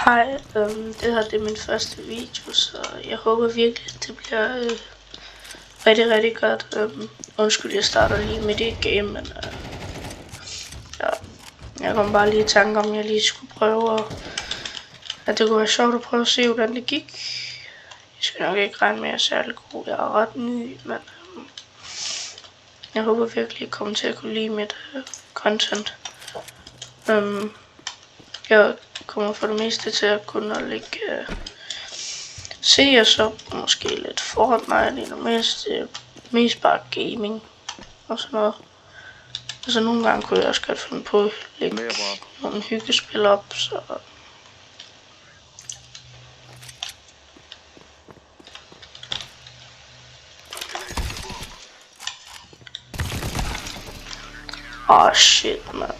Hej, det her det er min første video, så jeg håber virkelig, at det bliver rigtig godt. Undskyld, jeg starter lige midt i et game, men ja, jeg kom bare lige i tanke om, jeg lige skulle prøve, at det kunne være sjovt at prøve at se, hvordan det gik. Jeg skal nok ikke regne med, at jeg er særlig god. Jeg er ret ny, men jeg håber virkelig, at I kommer til at kunne lide mit content. Jeg kommer for det meste til at kunne lægge CS op, måske lidt Fortnite, i det mest bare gaming og sådan noget. Altså nogle gange kunne jeg også godt finde på at lægge nogle hyggespil op, så shit, man.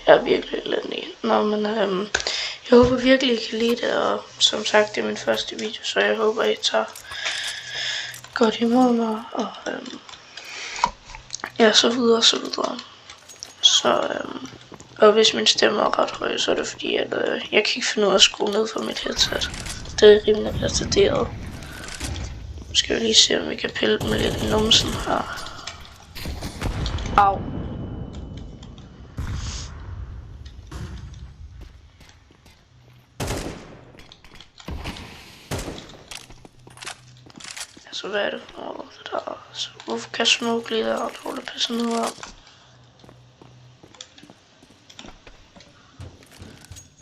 Jeg er virkelig elendig. Nå, men jeg håber virkelig, I kan lide det, og som sagt, det er min første video, så jeg håber, I tager godt imod mig, og ja, så videre. Så, og hvis min stemme er ret høj, så er det fordi, at jeg kan ikke finde ud af at skrue ned for mit headset. Det er rimelig retarderet. Nu skal vi lige se, om vi kan pille dem lidt i numsen her. Au. Så hvad er det for noget der? Så hvorfor kan smoke lige der og dårligt passe ned op?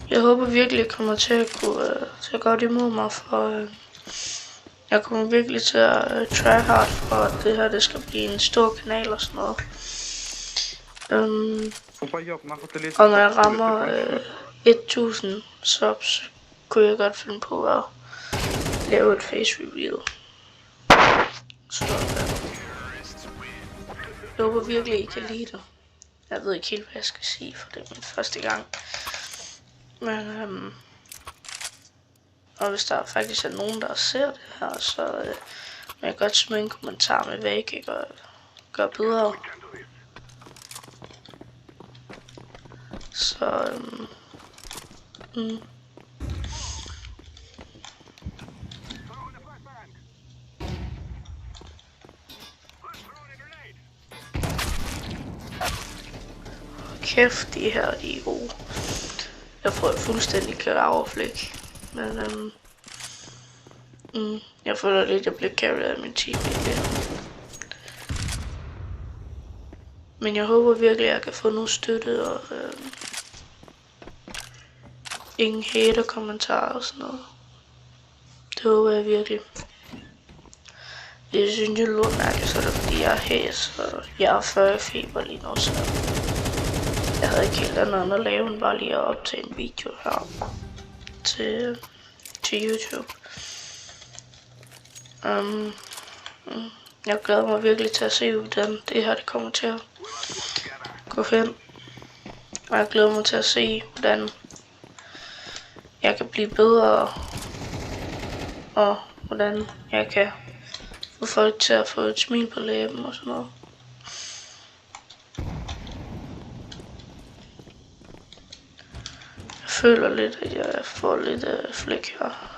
Jeg håber virkelig, jeg kommer til at kunne tage godt imod mig, for jeg kommer virkelig til at try hard for, at det her det skal blive en stor kanal og sådan noget. Og når jeg rammer 1000 subs, kunne jeg godt finde på at lave et face reveal. Så jeg håber virkelig, I kan lide det. Jeg ved ikke helt, hvad jeg skal sige, for det er min første gang. Men og hvis der faktisk er nogen, der ser det her, så må jeg godt smide en kommentar med, hvad I kan gøre bedre. Så kæft, de her, de er gode. Jeg får et fuldstændig kadaverflæk. Men jeg føler lidt, at jeg bliver carried af min team igen. Men jeg håber virkelig, at jeg kan få noget støtte og ingen hater-kommentarer og sådan noget. Det håber jeg virkelig. Hvis jeg synes, det lyder mærkeligt, så er det fordi, jeg er hæs, og jeg er 40 feber lige nu, så jeg havde ikke helt andet at lave end bare lige at optage en video her til YouTube. Jeg glæder mig virkelig til at se, hvordan det her det kommer til at gå hen. Og jeg glæder mig til at se, hvordan jeg kan blive bedre, og hvordan jeg kan få folk til at få et smil på læben og sådan noget. Jeg føler lidt, at jeg får lidt flæk her.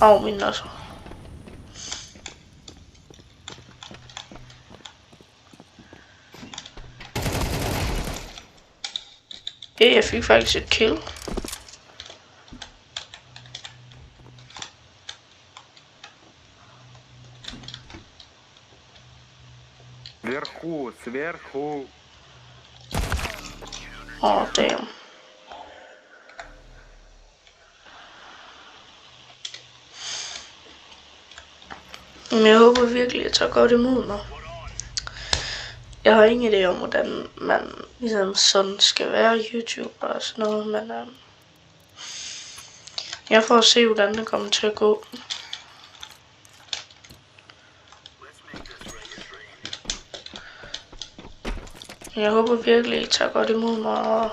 Au, min nasser. Jeg fik faktisk et kill. Сверху. Damn. Men jeg håber virkelig, at jeg tager godt imod mig. Jeg har ingen idé om, hvordan man ligesom sådan skal være YouTuber og sådan noget, men jeg får at se, hvordan det kommer til at gå. Jeg håber virkelig, at I tager godt imod mig og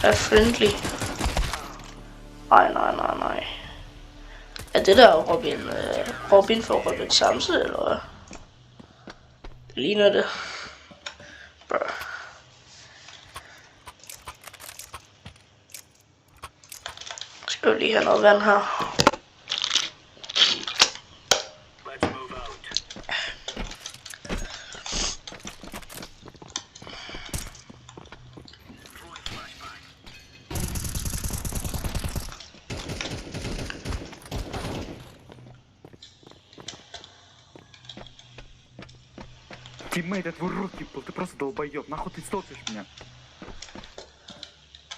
er friendly. Nej. Er det der Robin for Robin Samse, eller hvad? Det ligner det. Bruh. Jeg vil lige have noget vand her. Тиммейт, это в руки был, ты просто долбоёб, нахуй ты столпишь меня?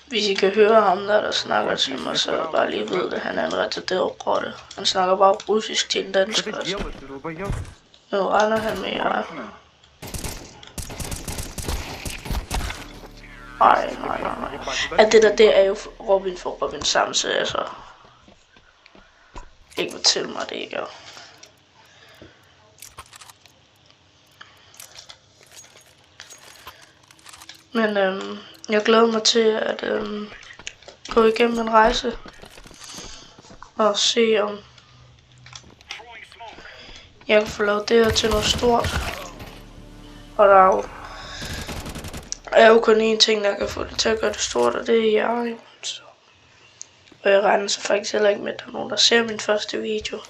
Hvis I kan høre ham der snakker til mig, så bare lige ved det, han er en retarderet rotte. Han snakker bare russisk til en dansker. Что ты делаешь, ты долбоёб? Nu regner han med jer. Nej. At det der er jo Robin for Robin Samse, altså. Ikke fortæl mig det, ikke? Men jeg glæder mig til at gå igennem en rejse og se om jeg kan få lavet det her til noget stort. Og der er jo kun én ting, der kan få det til at gøre det stort, og det er jeg. Så. Og jeg regner så faktisk heller ikke med, at der er nogen, der ser min første video.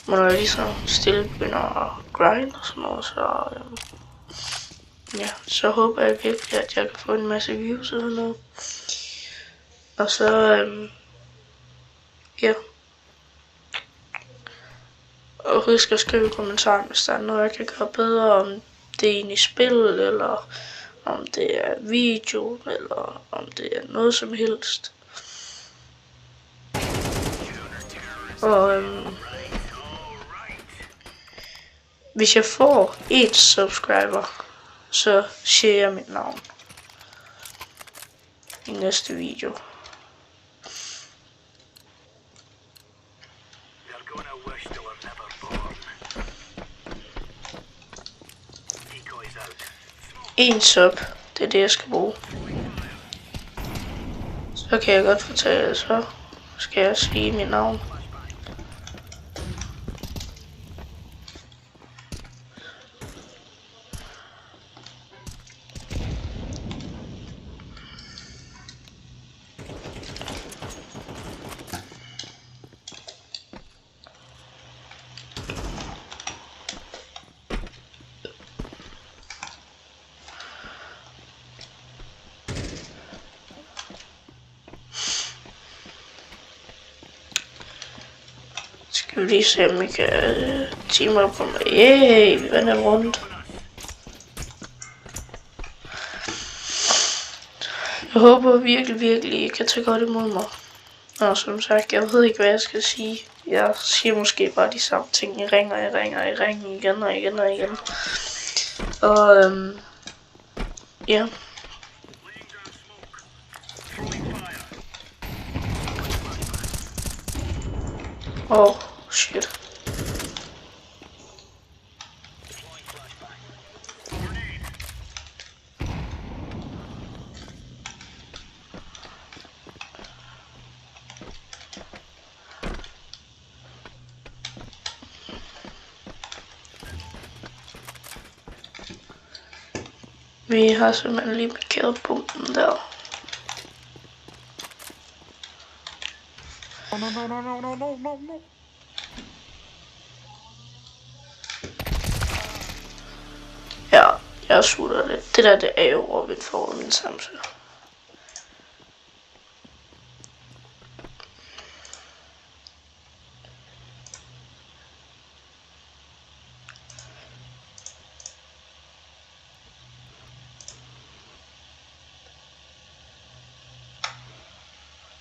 Men når jeg ligesom stille begynder at grind og sådan noget, så ja, så håber jeg virkelig, at jeg kan få en masse views eller noget. Og så, ja. Og husk at skrive i kommentaren, hvis der er noget, jeg kan gøre bedre, om det er inde i spil, eller om det er video, eller om det er noget som helst. Og hvis jeg får 1 subscriber, så siger jeg mit navn i næste video. En sub, det er det jeg skal bruge. Så kan jeg godt fortælle, så skal jeg sige mit navn. Skal vi lige se, om vi kan team op på mig. Yay, vi vender rundt. Jeg håber virkelig, I kan tage godt imod mig. Og som sagt, jeg ved ikke, hvad jeg skal sige. Jeg siger måske bare de samme ting. Jeg ringer igen og igen. Og ja. Oh, shit. Vi har simpelthen lige markeret punkten der. No. Ja, jeg sutter det. Det der, det er jo Robin for Robin Samse.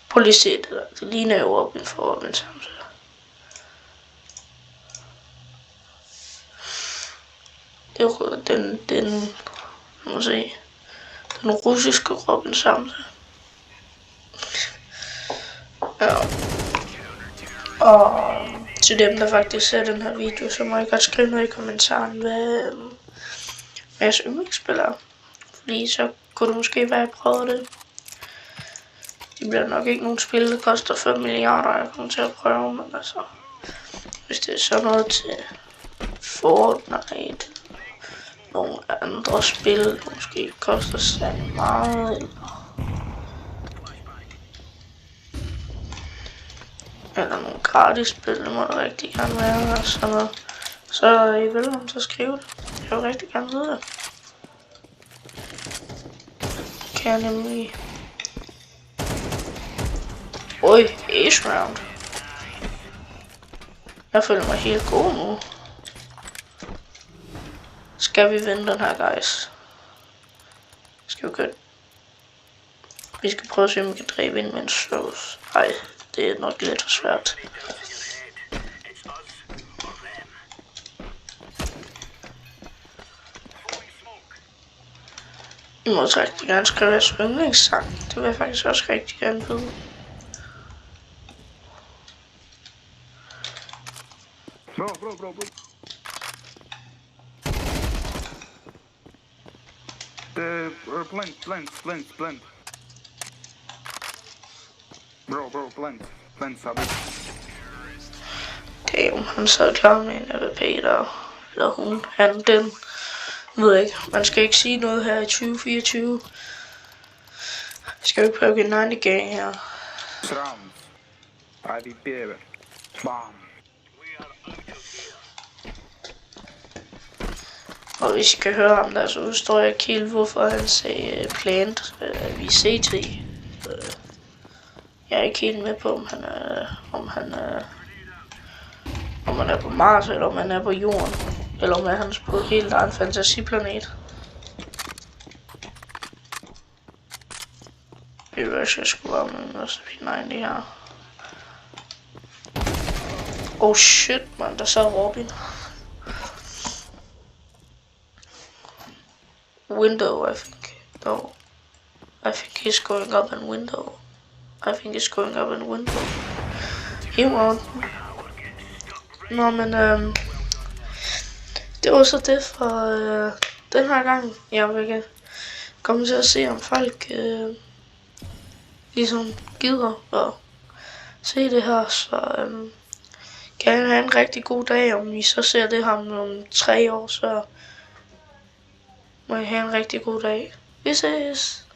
Prøv lige at se det der. Det ligner jo Robin for Robin Samse. Det er den må se, den russiske Robin Samse. Ja. Og til dem, der faktisk ser den her video, så må I godt skrive noget i kommentaren, hvad jeres yndlingsspil er. Fordi så kunne det måske være, at jeg prøver det. Det bliver nok ikke nogen spil, der koster 5 milliarder, jeg kommer til at prøve, men altså, hvis det er sådan noget til Fortnite, nogle andre spil, der måske koster særlig meget, eller Eller nogle gratis spil, det må der rigtig gerne være, og sådan noget. Så er I velkommen til at skrive det. Jeg vil rigtig gerne vide det. Kan jeg nemlig... Oj, ace round. Jeg føler mig helt god nu. Skal vi vinde den her, guys? Skal vi gøre... Vi skal prøve at se, om vi kan dræbe ind med en sauce. Ej, det er nok lidt for svært. I må også rigtig gerne skrive jeres yndlingssang. Det vil jeg faktisk også rigtig gerne vide. Bro. The plant. Bro, plant, sabi. Damn, han sad klar med en AWP der. Eller hun, han, den. Ved jeg ikke. Man skal ikke sige noget her i 2024. Skal vi ikke prøve at get 90 gang her? Rounds. IVP. Bam. Og hvis I kan høre ham der, så forstår jeg ikke helt, hvorfor han sagde plant. Vi er CT. Jeg er ikke helt med på, om han er på Mars, eller om han er på Jorden. Eller om han er på et helt andet fantasiplanet. Det er jeg skulle være med at spille 90 her. Oh shit, man, der sad Robin. Window, I think. No. I think he's going up in window. He won. Nå, men det var så det for den her gang. Jeg vil komme til at se, om folk ligesom gider at se det her. Så kan jeg have en rigtig god dag. Om I så ser det her om 3 år, så må I have en rigtig god dag. Vi ses!